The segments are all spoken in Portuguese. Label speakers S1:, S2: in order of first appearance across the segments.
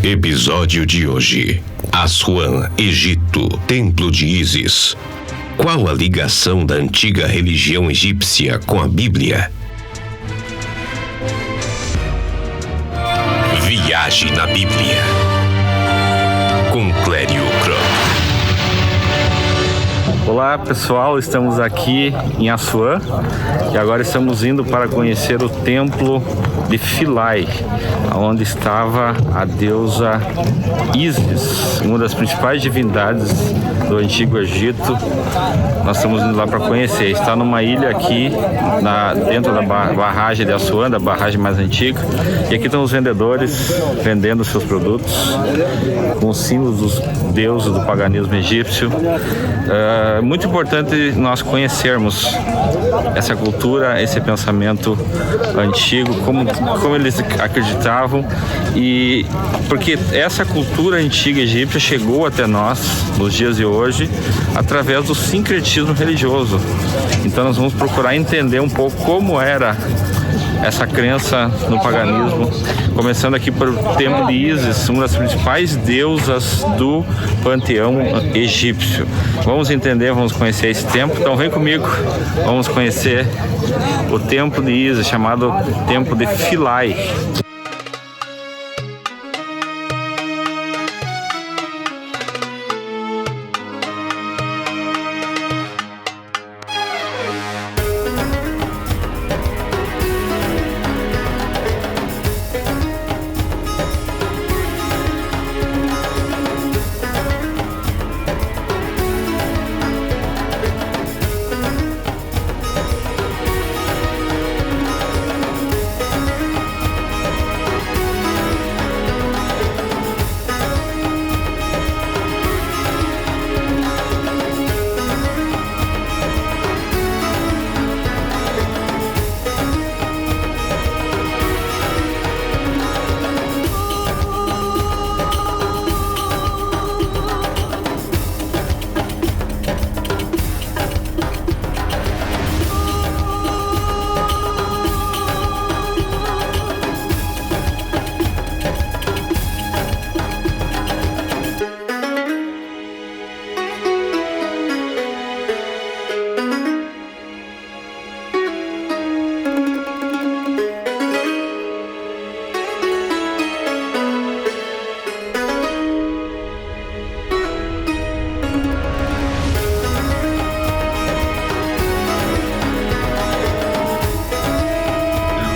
S1: Episódio de hoje: Assuan, Egito, Templo de Ísis. Qual a ligação da antiga religião egípcia com a Bíblia? Viagem na Bíblia, com Clério Croc.
S2: Olá pessoal, estamos aqui em Assuan e agora estamos indo para conhecer o templo de Philae, onde estava a deusa Ísis, uma das principais divindades do Antigo Egito. Nós estamos indo lá para conhecer. Está numa ilha aqui, dentro da barragem de Assuan, da barragem mais antiga. E aqui estão os vendedores vendendo seus produtos com os símbolos dos deuses do paganismo egípcio. É muito importante nós conhecermos essa cultura, esse pensamento antigo, como eles acreditavam, e porque essa cultura antiga egípcia chegou até nós nos dias de hoje através do sincretismo religioso. Então nós vamos procurar entender um pouco como era essa crença no paganismo, começando aqui pelo templo de Ísis, uma das principais deusas do panteão egípcio. Vamos entender, vamos conhecer esse templo. Então vem comigo, vamos conhecer o templo de Ísis, chamado Templo de Philae.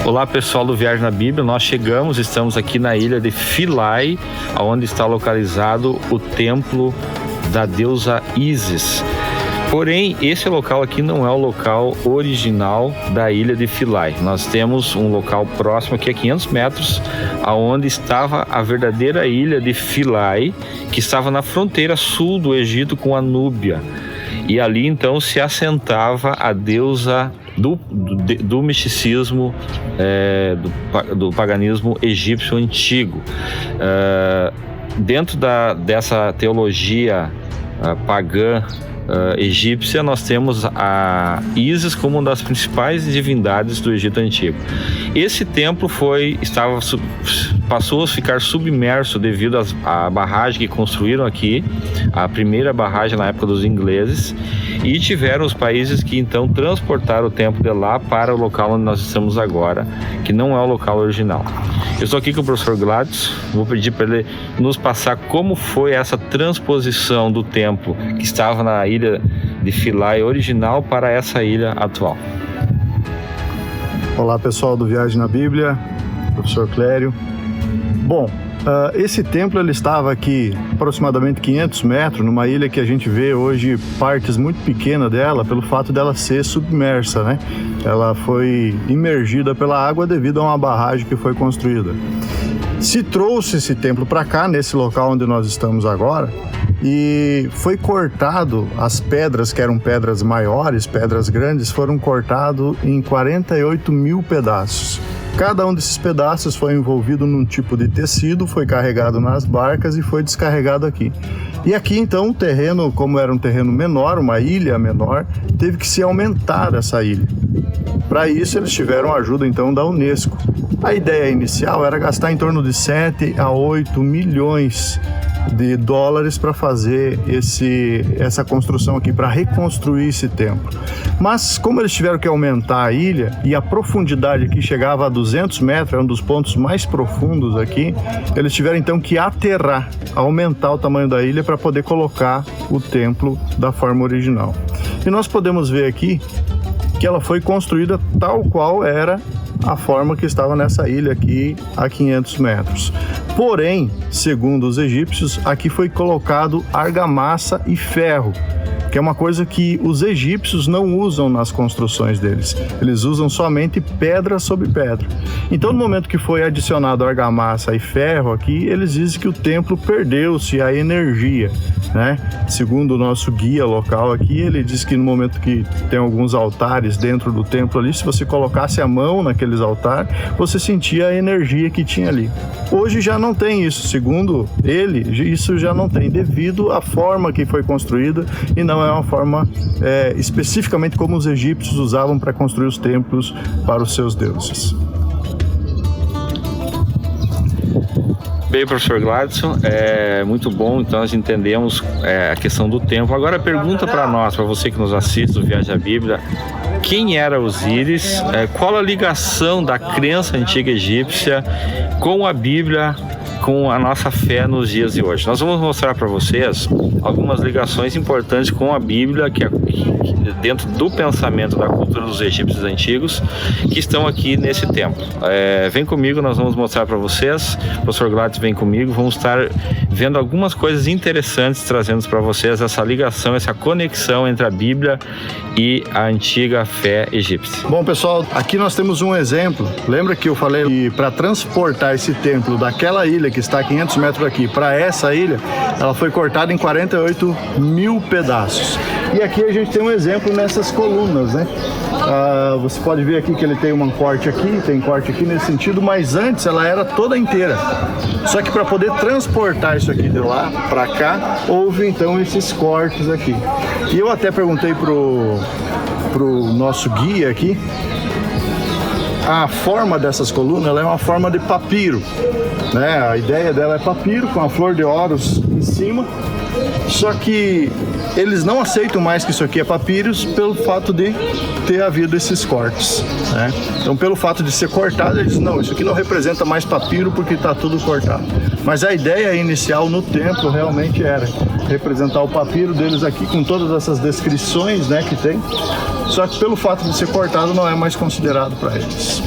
S2: Olá pessoal do Viagem na Bíblia, nós estamos aqui na ilha de Philae, onde está localizado o templo da deusa Ísis. Porém, esse local aqui não é o local original da ilha de Philae. Nós temos um local próximo aqui a 500 metros, onde estava a verdadeira ilha de Philae, que estava na fronteira sul do Egito com a Núbia. E ali então se assentava a deusa do misticismo, do paganismo egípcio antigo. Dentro dessa teologia pagã egípcia, nós temos a Ísis como uma das principais divindades do Egito Antigo. Esse templo passou a ficar submerso devido à barragem que construíram aqui, a primeira barragem na época dos ingleses, e tiveram os países que então transportaram o templo de lá para o local onde nós estamos agora, que não é o local original. Eu estou aqui com o professor Gladys, vou pedir para ele nos passar como foi essa transposição do templo que estava na ilha de Philae original para essa ilha atual.
S3: Olá pessoal do Viagem na Bíblia, professor Clério. Bom, esse templo ele estava aqui aproximadamente 500 metros, numa ilha que a gente vê hoje partes muito pequenas dela, pelo fato dela ser submersa, né? Ela foi imergida pela água devido a uma barragem que foi construída. Se trouxe esse templo para cá, nesse local onde nós estamos agora, e foi cortado, as pedras que eram pedras maiores, pedras grandes, foram cortadas em 48 mil pedaços. Cada um desses pedaços foi envolvido num tipo de tecido, foi carregado nas barcas e foi descarregado aqui. E aqui então o terreno, como era um terreno menor, uma ilha menor, teve que se aumentar essa ilha. Para isso eles tiveram ajuda então da Unesco. A ideia inicial era gastar em torno de 7 a 8 milhões de dólares para fazer essa construção aqui, para reconstruir esse templo. Mas como eles tiveram que aumentar a ilha e a profundidade aqui chegava a 200 metros, é um dos pontos mais profundos aqui, eles tiveram então que aterrar, aumentar o tamanho da ilha para poder colocar o templo da forma original. E nós podemos ver aqui que ela foi construída tal qual era a forma que estava nessa ilha aqui a 500 metros. Porém, segundo os egípcios, aqui foi colocado argamassa e ferro, que é uma coisa que os egípcios não usam nas construções deles. Eles usam somente pedra sobre pedra. Então, no momento que foi adicionado argamassa e ferro aqui, eles dizem que o templo perdeu-se a energia, né? Segundo o nosso guia local aqui, ele diz que no momento que tem alguns altares dentro do templo ali, se você colocasse a mão naqueles altares, você sentia a energia que tinha ali. Hoje já não tem isso. Segundo ele, isso já não tem, devido à forma que foi construída, e não é uma forma especificamente como os egípcios usavam para construir os templos para os seus deuses.
S2: Bem, professor Gladson, muito bom, então nós entendemos a questão do templo. Agora pergunta para nós, para você que nos assiste do Viagem à Bíblia, quem era Osíris, qual a ligação da crença antiga egípcia com a Bíblia, com a nossa fé nos dias de hoje. Nós vamos mostrar para vocês algumas ligações importantes com a Bíblia, que dentro do pensamento da cultura dos egípcios antigos, que estão aqui nesse templo. Vem comigo, nós vamos mostrar para vocês. O professor Gladys vem comigo, vamos estar vendo algumas coisas interessantes, trazendo para vocês essa ligação, essa conexão entre a Bíblia e a antiga fé egípcia.
S3: Bom, pessoal, aqui nós temos um exemplo. Lembra que eu falei que para transportar esse templo daquela ilha que está a 500 metros aqui para essa ilha, ela foi cortada em 48 mil pedaços. E aqui a gente tem um exemplo nessas colunas, né? Você pode ver aqui que ele tem um corte aqui, tem corte aqui nesse sentido, mas antes ela era toda inteira. Só que para poder transportar isso aqui de lá para cá, houve então esses cortes aqui. E eu até perguntei pro nosso guia aqui, a forma dessas colunas, ela é uma forma de papiro, né? A ideia dela é papiro com a flor de óros em cima. Só que eles não aceitam mais que isso aqui é papyrus pelo fato de ter havido esses cortes, né? Então, pelo fato de ser cortado, eles dizem, não, isso aqui não representa mais papiro porque está tudo cortado. Mas a ideia inicial no templo realmente era representar o papiro deles aqui com todas essas descrições, né, que tem. Só que pelo fato de ser cortado não é mais considerado para eles.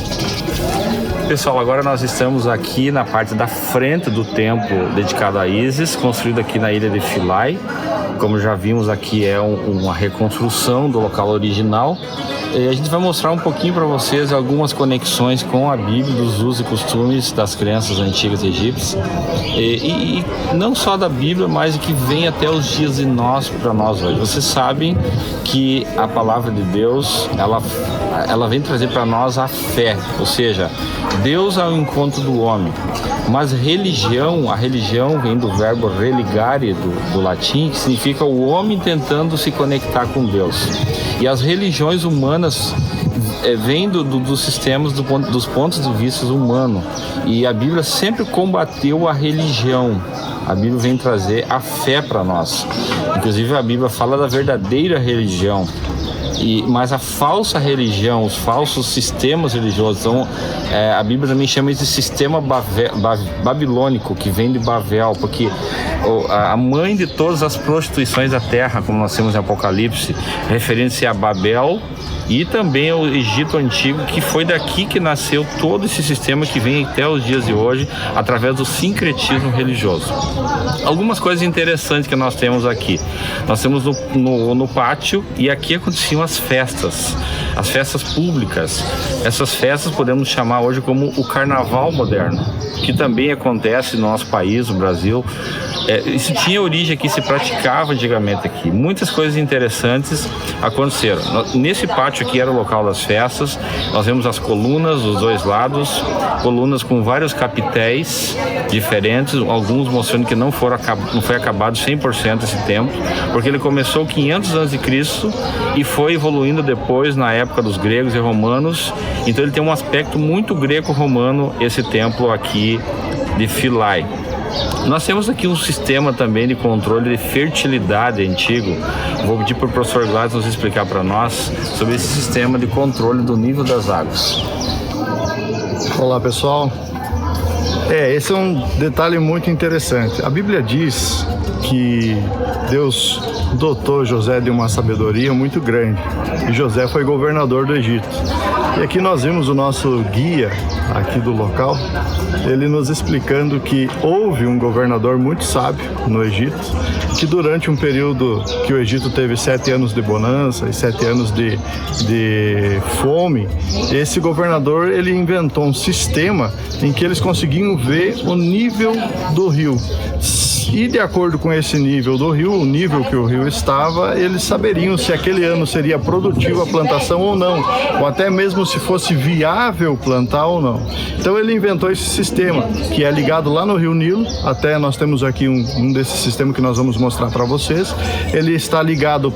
S2: Pessoal, agora nós estamos aqui na parte da frente do templo dedicado a Ísis, construído aqui na ilha de Philae. Como já vimos aqui, é uma reconstrução do local original. E a gente vai mostrar um pouquinho para vocês algumas conexões com a Bíblia, dos usos e costumes das crenças antigas egípcias. E não só da Bíblia, mas que vem até os dias de para nós hoje. Vocês sabem que a palavra de Deus, ela vem trazer para nós a fé, ou seja, Deus ao encontro do homem. Mas a religião vem do verbo religare, do latim, que significa o homem tentando se conectar com Deus. E as religiões humanas vêm dos sistemas, dos pontos de vista humanos. E a Bíblia sempre combateu a religião. A Bíblia vem trazer a fé para nós. Inclusive a Bíblia fala da verdadeira religião. Mas a falsa religião, os falsos sistemas religiosos, então, a Bíblia também chama isso de sistema babilônico, que vem de Babel, porque a mãe de todas as prostituições da terra, como nós temos em Apocalipse, referindo-se a Babel e também ao Egito Antigo, que foi daqui que nasceu todo esse sistema que vem até os dias de hoje, através do sincretismo religioso. Algumas coisas interessantes que nós temos aqui. Nós temos no pátio, e aqui aconteciam as festas públicas. Essas festas podemos chamar hoje como o carnaval moderno, que também acontece no nosso país, no Brasil. Isso tinha origem aqui, se praticava antigamente aqui. Muitas coisas interessantes aconteceram. Nesse pátio aqui era o local das festas. Nós vemos as colunas dos dois lados, colunas com vários capitéis diferentes, alguns mostrando que não foi acabado 100% esse templo, porque ele começou 500 a.C. e foi evoluindo depois na época dos gregos e romanos. Então ele tem um aspecto muito greco-romano, esse templo aqui de Philae. Nós temos aqui um sistema também de controle de fertilidade antigo. Vou pedir para o professor Gladys nos explicar para nós sobre esse sistema de controle do nível das águas.
S3: Olá, pessoal. Esse é um detalhe muito interessante. A Bíblia diz que Deus dotou José de uma sabedoria muito grande e José foi governador do Egito. E aqui nós vimos o nosso guia aqui do local, ele nos explicando que houve um governador muito sábio no Egito, que durante um período que o Egito teve 7 anos de bonança e 7 anos de fome, esse governador ele inventou um sistema em que eles conseguiam ver o nível do rio. E de acordo com esse nível do rio, o nível que o rio estava, eles saberiam se aquele ano seria produtiva a plantação ou não, ou até mesmo se fosse viável plantar ou não. Então ele inventou esse sistema, que é ligado lá no Rio Nilo. Até nós temos aqui um desses sistemas que nós vamos mostrar para vocês. Ele está ligado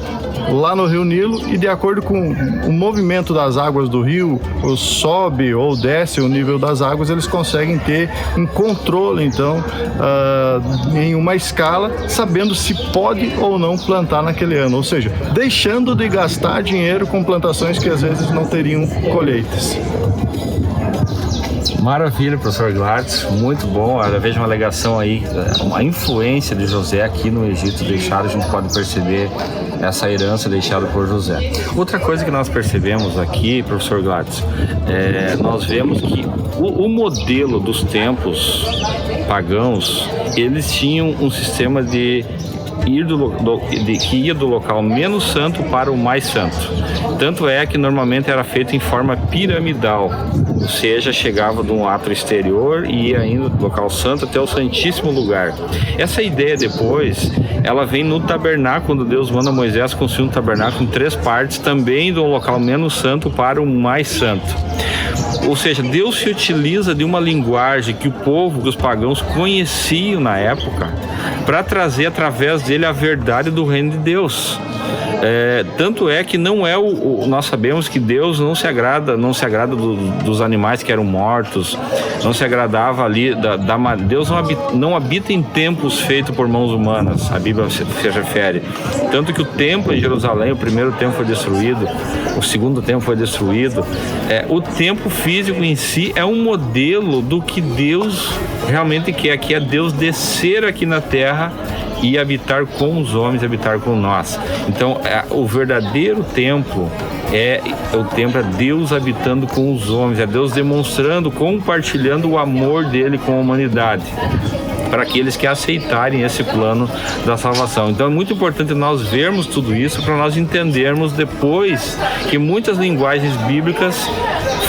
S3: lá no Rio Nilo e de acordo com o movimento das águas do rio, ou sobe ou desce o nível das águas, eles conseguem ter um controle, então, em uma escala, sabendo se pode ou não plantar naquele ano, ou seja, deixando de gastar dinheiro com plantações que às vezes não teriam colheitas.
S2: Maravilha, professor Gladys, muito bom. Eu vejo uma alegação aí, uma influência de José aqui no Egito deixada, a gente pode perceber essa herança deixada por José. Outra coisa que nós percebemos aqui, professor Gladys, nós vemos que o modelo dos templos pagãos, eles tinham um sistema de que ia do local menos santo para o mais santo. Tanto é que normalmente era feito em forma piramidal, ou seja, chegava de um átrio exterior e ia indo do local santo até o santíssimo lugar. Essa ideia depois, ela vem no tabernáculo, quando Deus manda Moisés construir um tabernáculo em 3 partes, também do local menos santo para o mais santo. Ou seja, Deus se utiliza de uma linguagem que o povo, que os pagãos conheciam na época, para trazer através dele a verdade do reino de Deus. Tanto é que não é nós sabemos que Deus não se agrada dos animais que eram mortos, não se agradava ali Deus não habita em templos feitos por mãos humanas, a Bíblia se refere. Tanto que o templo em Jerusalém, o primeiro templo foi destruído, o segundo templo foi destruído. O templo físico em si é um modelo do que Deus realmente quer, que é Deus descer aqui na terra e habitar com os homens, habitar com nós. Então, o verdadeiro templo é Deus habitando com os homens, é Deus demonstrando, compartilhando o amor dele com a humanidade, para aqueles que aceitarem esse plano da salvação. Então é muito importante nós vermos tudo isso para nós entendermos depois que muitas linguagens bíblicas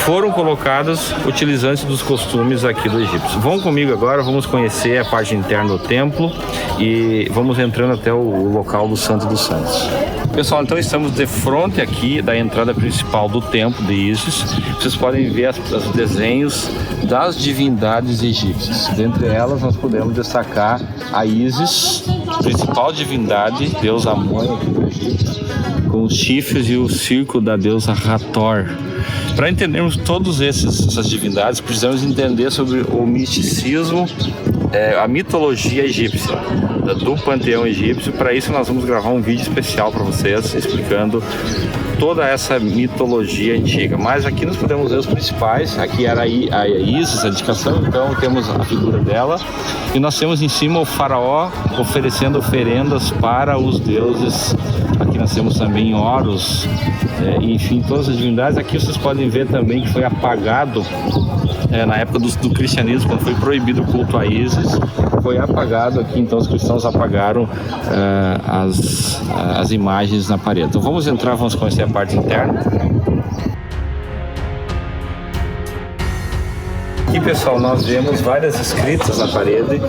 S2: foram colocadas utilizando-se dos costumes aqui do Egito. Vão comigo agora, vamos conhecer a parte interna do templo e vamos entrando até o local do Santo dos Santos. Pessoal, então estamos de frente aqui da entrada principal do templo de Ísis. Vocês podem ver os desenhos das divindades egípcias. Dentre elas nós podemos destacar a Ísis, principal divindade, deusa mãe aqui do Egito, com os chifres e o circo da deusa Hathor. Para entendermos todas essas divindades, precisamos entender sobre o misticismo, a mitologia egípcia, do panteão egípcio. Para isso nós vamos gravar um vídeo especial para vocês, explicando toda essa mitologia antiga. Mas aqui nós podemos ver os principais. Aqui era a Ísis, a dedicação, então temos a figura dela. E nós temos em cima o faraó oferecendo oferendas para os deuses. Aqui nós temos também Horus, enfim, todas as divindades. Aqui vocês podem ver também que foi apagado na época do cristianismo, quando foi proibido o culto a Ísis, foi apagado aqui, então os cristãos apagaram as imagens na parede. Então vamos entrar, vamos conhecer a parte interna. Aqui, pessoal, nós vemos várias escritas na parede.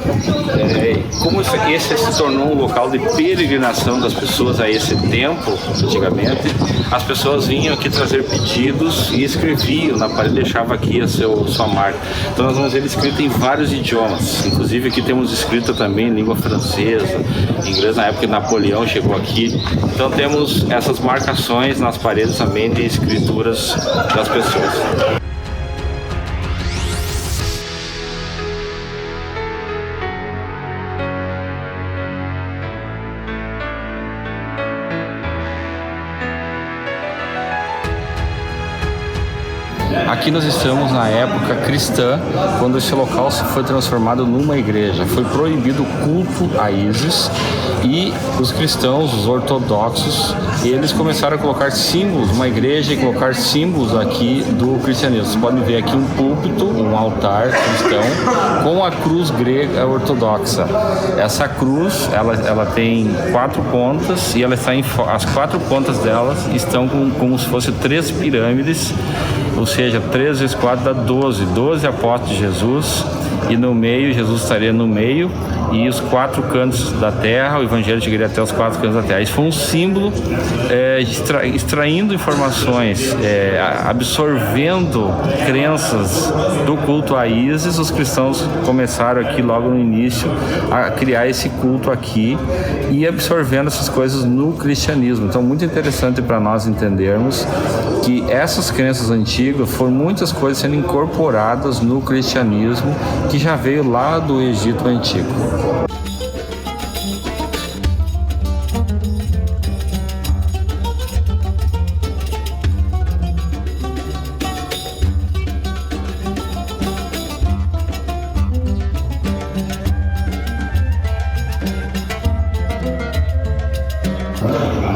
S2: Como esse se tornou um local de peregrinação das pessoas a esse templo, antigamente, as pessoas vinham aqui trazer pedidos e escreviam na parede, deixava aqui a sua marca. Então nós vamos ver escrito em vários idiomas, inclusive aqui temos escrita também em língua francesa, inglês, na época que Napoleão chegou aqui. Então temos essas marcações nas paredes também de escrituras das pessoas. Aqui nós estamos na época cristã, quando esse local foi transformado numa igreja. Foi proibido o culto a Ísis e os cristãos, os ortodoxos, eles começaram a colocar símbolos, uma igreja, e colocar símbolos aqui do cristianismo. Vocês podem ver aqui um púlpito, um altar cristão com a cruz grega ortodoxa. Essa cruz, ela tem 4 pontas e ela está as 4 pontas delas estão como se fossem 3 pirâmides. Ou seja, 3 vezes 4 dá 12. 12 apóstolos de Jesus, e no meio, Jesus estaria no meio, e os 4 cantos da terra, o evangelho chegaria até os 4 cantos da terra. Isso foi um símbolo extraindo informações, absorvendo crenças do culto a Ísis. Os cristãos começaram aqui logo no início a criar esse culto aqui e absorvendo essas coisas no cristianismo. Então, muito interessante para nós entendermos que essas crenças antigas foram muitas coisas sendo incorporadas no cristianismo, que já veio lá do Egito Antigo.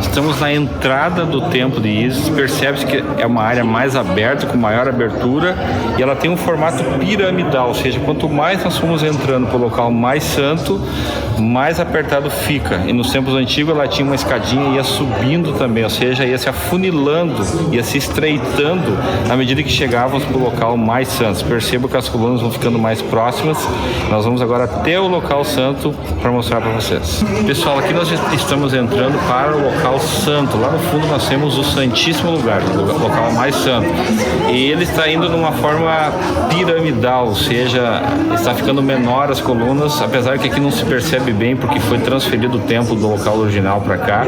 S2: Estamos na entrada do templo de Ísis. Percebe-se que é uma área mais aberta, com maior abertura, e ela tem um formato piramidal, ou seja, quanto mais nós fomos entrando para o local mais santo, mais apertado fica. E nos tempos antigos ela tinha uma escadinha e ia subindo também, ou seja, ia se afunilando, ia se estreitando à medida que chegávamos para o local mais santo. Perceba que as colunas vão ficando mais próximas. Nós vamos agora até o local santo para mostrar para vocês. Pessoal, aqui nós estamos entrando para o local santo. Lá no fundo nós temos o Santíssimo Lugar, o local mais santo. E ele está indo numa forma piramidal, ou seja, está ficando menor as colunas, apesar que aqui não se percebe bem porque foi transferido o templo do local original para cá,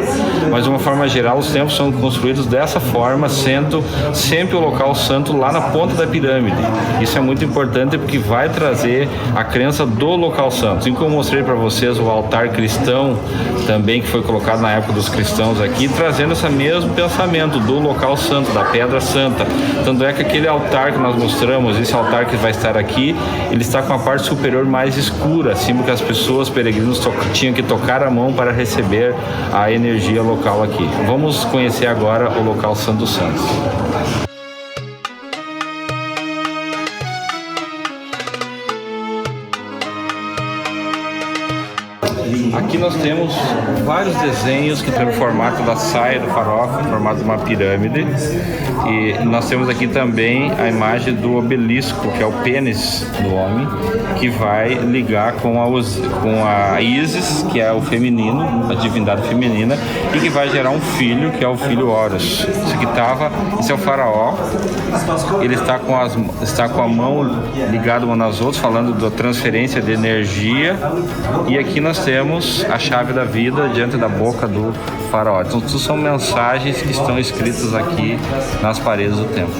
S2: mas de uma forma geral os templos são construídos dessa forma, sendo sempre o local santo lá na ponta da pirâmide. Isso é muito importante porque vai trazer a crença do local santo. Assim como eu mostrei para vocês o altar cristão também, que foi colocado na época dos cristãos aqui, trazendo esse mesmo pensamento do local santo, da pedra santa. Tanto é que aquele altar que nós mostramos, esse altar que vai estar aqui, ele está com a parte superior mais escura, símbolo que as pessoas peregrinos tinham que tocar a mão para receber a energia local aqui. Vamos conhecer agora o local Santo dos Santos. Aqui nós temos vários desenhos que tem o formato da saia do faraó, o formato de uma pirâmide. E nós temos aqui também a imagem do obelisco, que é o pênis do homem, que vai ligar com a Ísis, que é o feminino, a divindade feminina, e que vai gerar um filho, que é o filho Horus. Esse é o faraó. Ele está com a mão ligada uma nas outras, falando da transferência de energia. E aqui nós temos a chave da vida diante da boca do faraó. Então, tudo são mensagens que estão escritas aqui nas paredes do templo.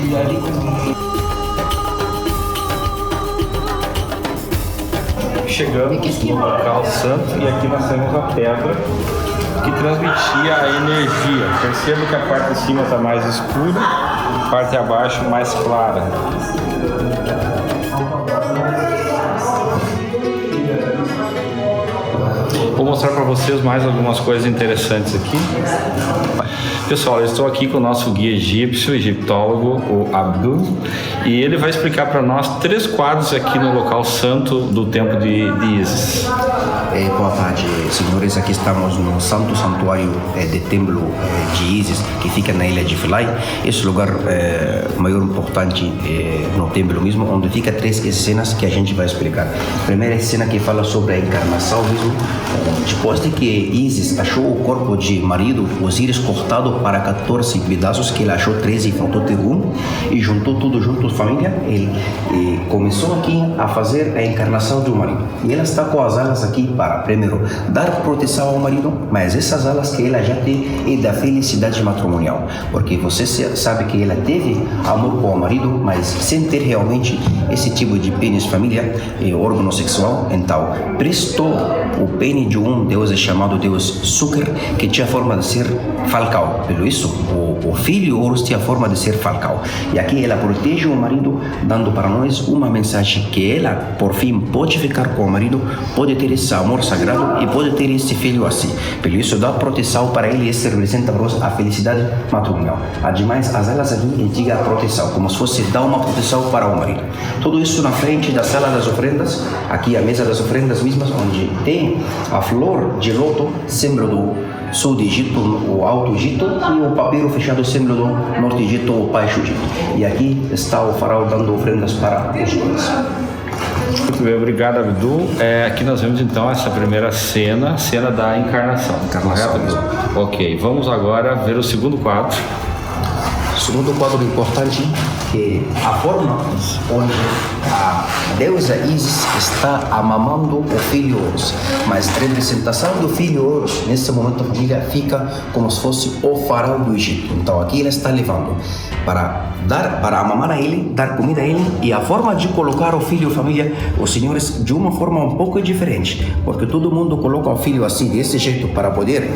S2: Chegamos no local santo e aqui nós temos a pedra que transmitia a energia. Perceba que a parte de cima está mais escura, a parte de abaixo mais clara. Vou mostrar para vocês mais algumas coisas interessantes aqui. Pessoal, eu estou aqui com o nosso guia egípcio, egiptólogo, o Abdul, e ele vai explicar para nós 3 quadros aqui no local santo do templo de Ísis.
S4: Boa tarde, senhores. Aqui estamos no Santo Santuário do Templo de Ísis, que fica na ilha de Philae. Esse lugar maior importante no templo mesmo, onde fica 3 cenas que a gente vai explicar. A primeira cena que fala sobre a encarnação mesmo. Depois de que Ísis achou o corpo de marido Osíris cortado para 14 pedaços, que ele achou 13 e faltou ter um, e juntou tudo junto, família, ele começou aqui a fazer a encarnação do marido. E ela está com as alas aqui para, primeiro, dar proteção ao marido, mas essas alas que ela já tem é da felicidade matrimonial, porque você sabe que ela teve amor com o marido, mas sem ter realmente esse tipo de pênis família e órgão sexual. Então prestou o pênis de um deus chamado Deus Suker, que tinha a forma de ser falcão. Pelo isso, o filho Horus tinha a forma de ser falcão. E aqui ela protege o marido, dando para nós uma mensagem que ela, por fim, pode ficar com o marido, pode ter esse amor sagrado e pode ter esse filho assim. Pelo isso, dá proteção para ele. Isso representa para nós a felicidade matrimonial. Ademais, as alas aqui indicam a proteção, como se fosse dar uma proteção para o marido. Tudo isso na frente da sala das ofrendas, aqui a mesa das ofrendas mesmas, onde tem a flor de loto, símbolo do sul do Egito, o Alto Egito, e o papiro fechado, símbolo do Norte Egito, o Baixo Egito. E aqui está o faraó dando ofrendas para os dois.
S2: Muito bem, obrigado, Abdul. Aqui nós vemos então essa primeira cena da encarnação.
S4: Encarnação.
S2: Ok, vamos agora ver o segundo quadro.
S4: O segundo quadro importante que a forma onde a deusa Ísis está amamando o filho Horus, mas a representação do filho Horus nesse momento, a família, fica como se fosse o faraó do Egito. Então aqui ela está levando para amamar a ele, dar comida a ele, e a forma de colocar o filho, família, os senhores, de uma forma um pouco diferente, porque todo mundo coloca o filho assim, desse jeito, para poder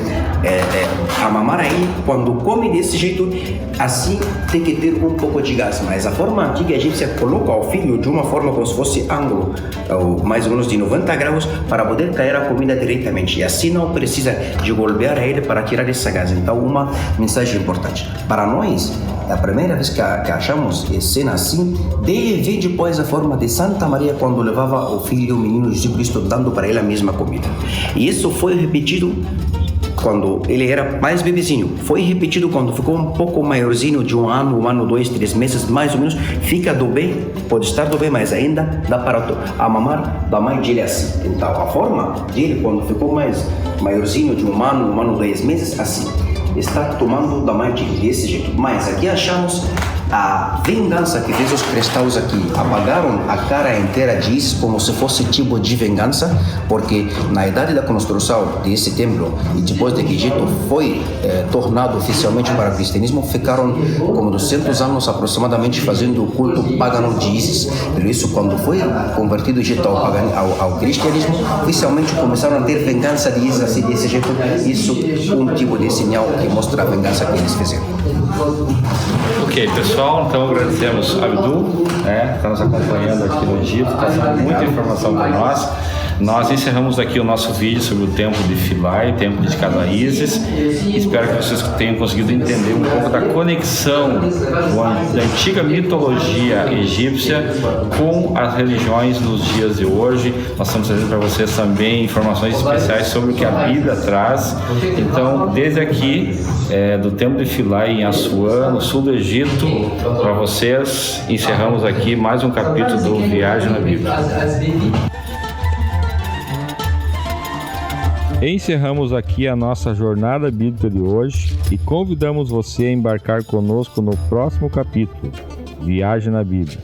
S4: amamar a ele. Quando come desse jeito, assim tem que ter um pouco de gás, mas a forma antiga egípcia coloca o filho de uma forma como se fosse ângulo, mais ou menos de 90 graus, para poder cair a comida diretamente, e assim não precisa de golpear ele para tirar essa gás. Então, uma mensagem importante para nós. É a primeira vez que achamos cena assim, dele veio depois a forma de Santa Maria, quando levava o filho, o menino Jesus Cristo, dando para ele a mesma comida. E isso foi repetido quando ele era mais bebezinho. Foi repetido quando ficou um pouco maiorzinho, de 1 ano, 2, 3 meses, mais ou menos, fica do bem, pode estar do bem, mas ainda dá para amamar da mãe dele assim. Então, a forma dele, quando ficou mais maiorzinho, de 1 ano, 2 meses, assim, está tomando da mãe desse jeito. Mas aqui achamos a vingança que fez os cristãos aqui. Apagaram a cara inteira de Ísis como se fosse tipo de vingança, porque na idade da construção desse templo e depois de que Egito foi tornado oficialmente para o cristianismo, ficaram como 200 anos aproximadamente fazendo o culto pagano de Ísis. Por isso, quando foi convertido o Egito ao cristianismo, oficialmente começaram a ter vingança de Ísis assim, desse jeito. Isso um tipo de sinal que mostra a vingança que eles fizeram.
S2: Ok, pessoal, então agradecemos a Abdul, está nos acompanhando aqui no Egito, está dando muita informação para nós. Nós encerramos aqui o nosso vídeo sobre o templo de Philae, templo dedicado a Ísis. Espero que vocês tenham conseguido entender um pouco da conexão da antiga mitologia egípcia com as religiões dos dias de hoje. Nós estamos trazendo para vocês também informações especiais sobre o que a Bíblia traz. Então, desde aqui, do templo de Philae em Assuã, no sul do Egito, para vocês, encerramos aqui mais um capítulo do Viagem na Bíblia. Encerramos aqui a nossa jornada bíblica de hoje e convidamos você a embarcar conosco no próximo capítulo, Viagem na Bíblia.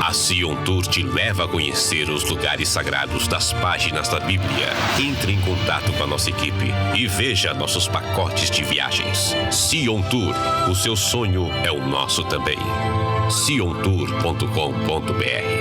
S1: A Sion Tour te leva a conhecer os lugares sagrados das páginas da Bíblia. Entre em contato com a nossa equipe e veja nossos pacotes de viagens. Sion Tour, o seu sonho é o nosso também. siontour.com.br